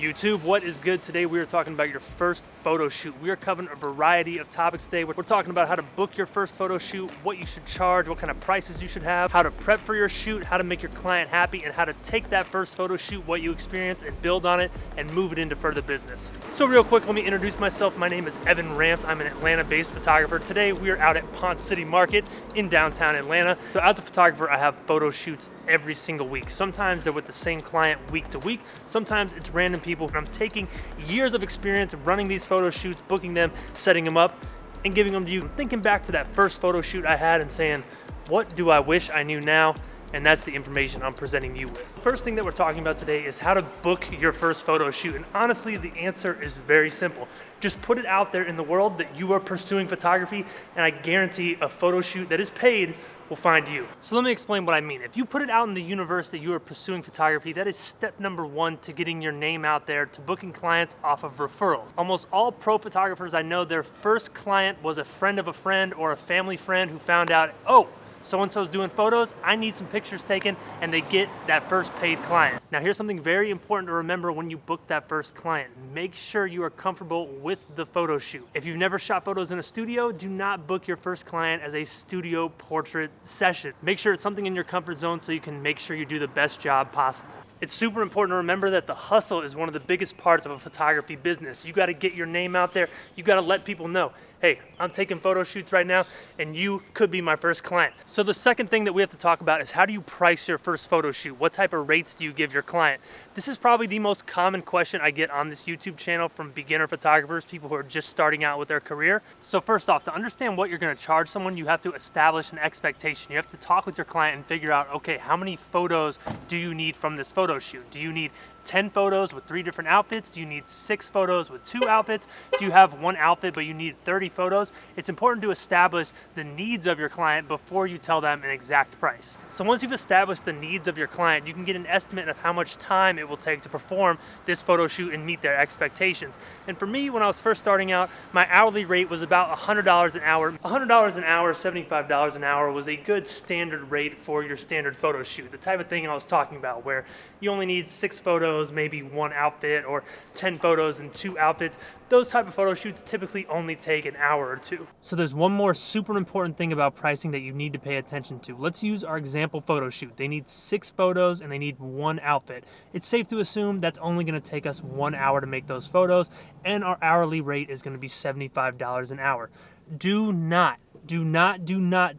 YouTube, what is good? Today we are talking about your first photo shoot. We are covering a variety of topics today. We're talking about how to book your first photo shoot, what you should charge, what kind of prices you should have, how to prep for your shoot, how to make your client happy, and how to take that first photo shoot, what you experience, and build on it and move it into further business. So real quick, let me introduce myself. My name is Evan Ranft. I'm an Atlanta-based photographer. Today we are out at Ponce City Market in downtown Atlanta. So as a photographer, I have photo shoots every single week. Sometimes they're with the same client week to week. Sometimes it's random people. And I'm taking years of experience running these photo shoots, booking them, setting them up, and giving them to you. I'm thinking back to that first photo shoot I had and saying, what do I wish I knew now? And that's the information I'm presenting you with. The first thing that we're talking about today is how to book your first photo shoot. And honestly, the answer is very simple. Just put it out there in the world that you are pursuing photography, and I guarantee a photo shoot that is paid will find you. So let me explain what I mean. If you put it out in the universe that you are pursuing photography, that is step number one to getting your name out there, to booking clients off of referrals. Almost all pro photographers I know, their first client was a friend of a friend or a family friend who found out, oh, so-and-so's doing photos, I need some pictures taken, and they get that first paid client. Now here's something very important to remember when you book that first client. Make sure you are comfortable with the photo shoot. If you've never shot photos in a studio, do not book your first client as a studio portrait session. Make sure it's something in your comfort zone so you can make sure you do the best job possible. It's super important to remember that the hustle is one of the biggest parts of a photography business. You gotta get your name out there. You gotta let people know, hey, I'm taking photo shoots right now and you could be my first client. So the second thing that we have to talk about is how do you price your first photo shoot? What type of rates do you give your client? This is probably the most common question I get on this YouTube channel from beginner photographers, people who are just starting out with their career. So first off, to understand what you're gonna charge someone, you have to establish an expectation. You have to talk with your client and figure out, okay, how many photos do you need from this photo shoot? Do you need 10 photos with 3 different outfits? Do you need 6 photos with 2 outfits? Do you have 1 outfit but you need 30 photos? It's important to establish the needs of your client before you tell them an exact price. So once you've established the needs of your client, you can get an estimate of how much time it will take to perform this photo shoot and meet their expectations. And for me, when I was first starting out, my hourly rate was about $100 an hour. $100 an hour, $75 an hour was a good standard rate for your standard photo shoot. The type of thing I was talking about where you only need 6 photos, maybe 1 outfit, or 10 photos and 2 outfits. Those type of photo shoots typically only take an hour or 2. So there's one more super important thing about pricing that you need to pay attention to. Let's use our example photo shoot. They need 6 photos and they need 1 outfit. It's safe to assume that's only going to take us 1 hour to make those photos, and our hourly rate is going to be $75 an hour. Do not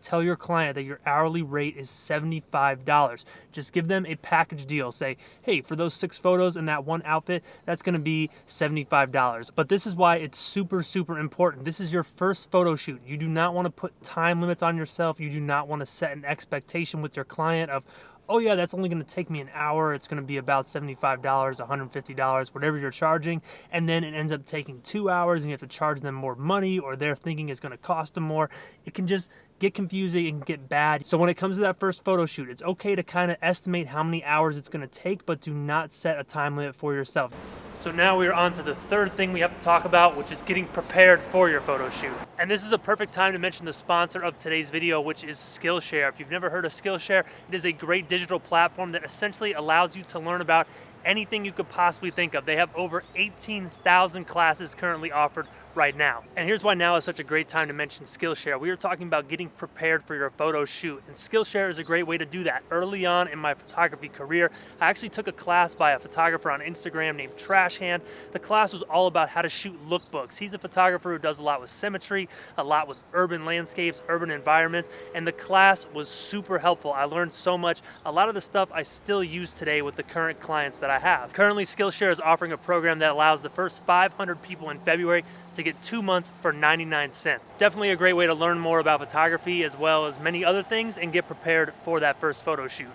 tell your client that your hourly rate is $75. Just give them a package deal. Say, hey, for those 6 photos and that 1 outfit, that's gonna be $75. But this is why it's super important. This is your first photo shoot. You do not wanna put time limits on yourself. You do not wanna set an expectation with your client of, oh yeah, that's only gonna take me an hour. It's gonna be about $75, $150, whatever you're charging. And then it ends up taking 2 hours and you have to charge them more money, or they're thinking it's gonna cost them more. It can just get confusing and get bad. So when it comes to that first photo shoot, it's okay to kind of estimate how many hours it's gonna take, but do not set a time limit for yourself. So now we are on to the third thing we have to talk about, which is getting prepared for your photo shoot. And this is a perfect time to mention the sponsor of today's video, which is Skillshare. If you've never heard of Skillshare, it is a great digital platform that essentially allows you to learn about anything you could possibly think of. They have over 18,000 classes currently offered right now. And here's why now is such a great time to mention Skillshare. We are talking about getting prepared for your photo shoot, and Skillshare is a great way to do that. Early on in my photography career, I actually took a class by a photographer on Instagram named Trash Hand. The class was all about how to shoot lookbooks. He's a photographer who does a lot with symmetry, a lot with urban landscapes, urban environments, and the class was super helpful. I learned so much. A lot of the stuff I still use today with the current clients that I have. Currently, Skillshare is offering a program that allows the first 500 people in February to get 2 months for 99 cents. Definitely a great way to learn more about photography as well as many other things and get prepared for that first photo shoot.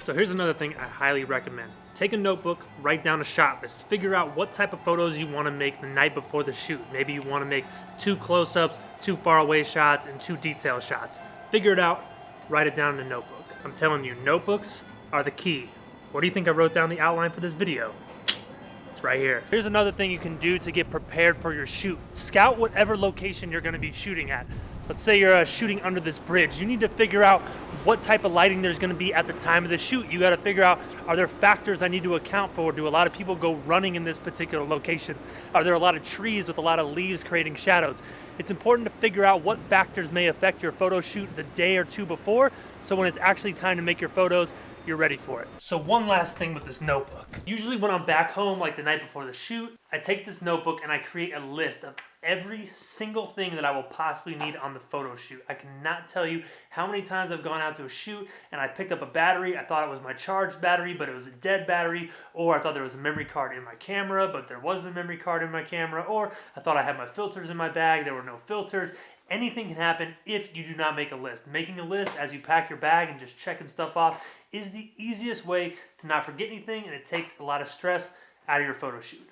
So here's another thing I highly recommend. Take a notebook, write down a shot list. Figure out what type of photos you want to make the night before the shoot. Maybe you want to make 2 close-ups, 2 far away shots, and 2 detail shots. Figure it out, write it down in a notebook. I'm telling you, notebooks are the key. What do you think I wrote down the outline for this video? It's right here. Here's another thing you can do to get prepared for your shoot. Scout whatever location you're going to be shooting at. Let's say you're shooting under this bridge. You need to figure out what type of lighting there's gonna be at the time of the shoot. You gotta figure out, are there factors I need to account for? Do a lot of people go running in this particular location? Are there a lot of trees with a lot of leaves creating shadows? It's important to figure out what factors may affect your photo shoot the day or two before, so when it's actually time to make your photos, you're ready for it. So one last thing with this notebook. Usually when I'm back home, like the night before the shoot, I take this notebook and I create a list of every single thing that I will possibly need on the photo shoot. I cannot tell you how many times I've gone out to a shoot and I picked up a battery. I thought it was my charged battery, but it was a dead battery. Or I thought there was a memory card in my camera, but there wasn't a memory card in my camera. Or I thought I had my filters in my bag. There were no filters. Anything can happen if you do not make a list. Making a list as you pack your bag and just checking stuff off is the easiest way to not forget anything, and it takes a lot of stress out of your photo shoot.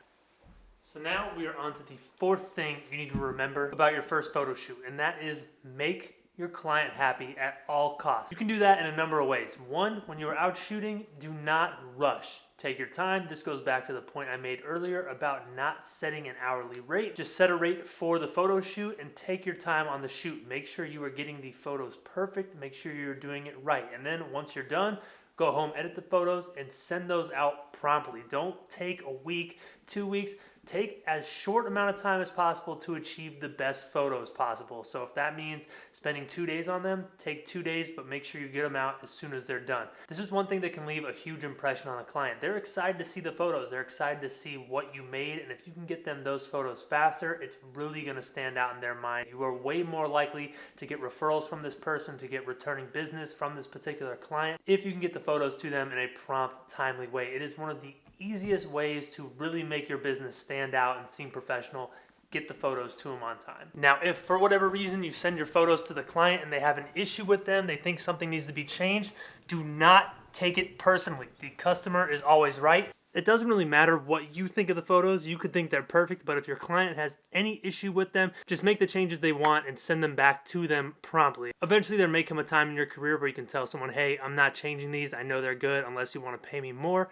So now we are on to the fourth thing you need to remember about your first photo shoot, and that is make your client happy at all costs. You can do that in a number of ways. One, when you are out shooting, do not rush. Take your time. This goes back to the point I made earlier about not setting an hourly rate. Just set a rate for the photo shoot and take your time on the shoot. Make sure you are getting the photos perfect. Make sure you're doing it right. And then once you're done, go home, edit the photos, and send those out promptly. Don't take a week, 2 weeks. Take as short amount of time as possible to achieve the best photos possible. So if that means spending 2 days on them, take 2 days, but make sure you get them out as soon as they're done. This is one thing that can leave a huge impression on a client. They're excited to see the photos. They're excited to see what you made, and if you can get them those photos faster, it's really gonna stand out in their mind. You are way more likely to get referrals from this person, to get returning business from this particular client, if you can get the photos to them in a prompt, timely way. It is one of the easiest ways to really make your business stand out and seem professional. Get the photos to them on time. Now, if for whatever reason you send your photos to the client and they have an issue with them, they think something needs to be changed, do not take it personally. The customer is always right. It doesn't really matter what you think of the photos. You could think they're perfect, but if your client has any issue with them, just make the changes they want and send them back to them promptly. Eventually, there may come a time in your career where you can tell someone, hey, I'm not changing these. I know they're good unless you want to pay me more.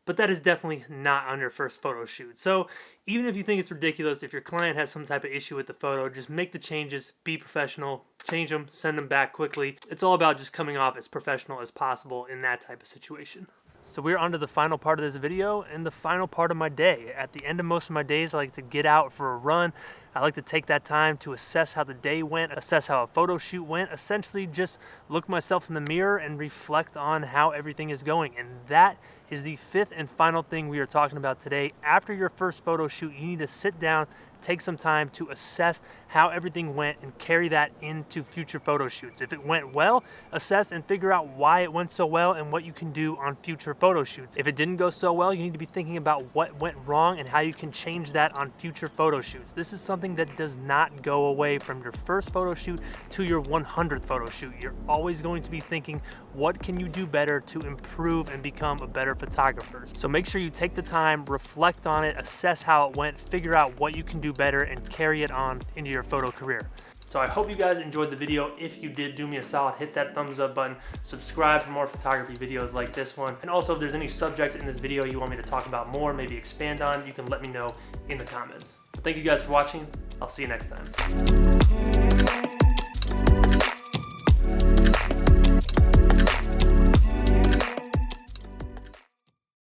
But that is definitely not on your first photo shoot. So even if you think it's ridiculous, if your client has some type of issue with the photo, just make the changes, be professional, change them, send them back quickly. It's all about just coming off as professional as possible in that type of situation. So we're on to the final part of this video and the final part of my day. At the end of most of my days, I like to get out for a run. I like to take that time to assess how the day went, assess how a photo shoot went, essentially just look myself in the mirror and reflect on how everything is going. And that is the fifth and final thing we are talking about today. After your first photo shoot, you need to sit down, take some time to assess how everything went and carry that into future photo shoots. If it went well, assess and figure out why it went so well and what you can do on future photo shoots. If it didn't go so well, you need to be thinking about what went wrong and how you can change that on future photo shoots. This is something that does not go away from your first photo shoot to your 100th photo shoot. You're always going to be thinking, what can you do better to improve and become a better photographer? So make sure you take the time, reflect on it, assess how it went, figure out what you can do better, and carry it on into your photo career. So I hope you guys enjoyed the video. If you did, do me a solid, hit that thumbs up button, subscribe for more photography videos like this one. And also, if there's any subjects in this video you want me to talk about more, maybe expand on, you can let me know in the comments. But thank you guys for watching. I'll see you next time.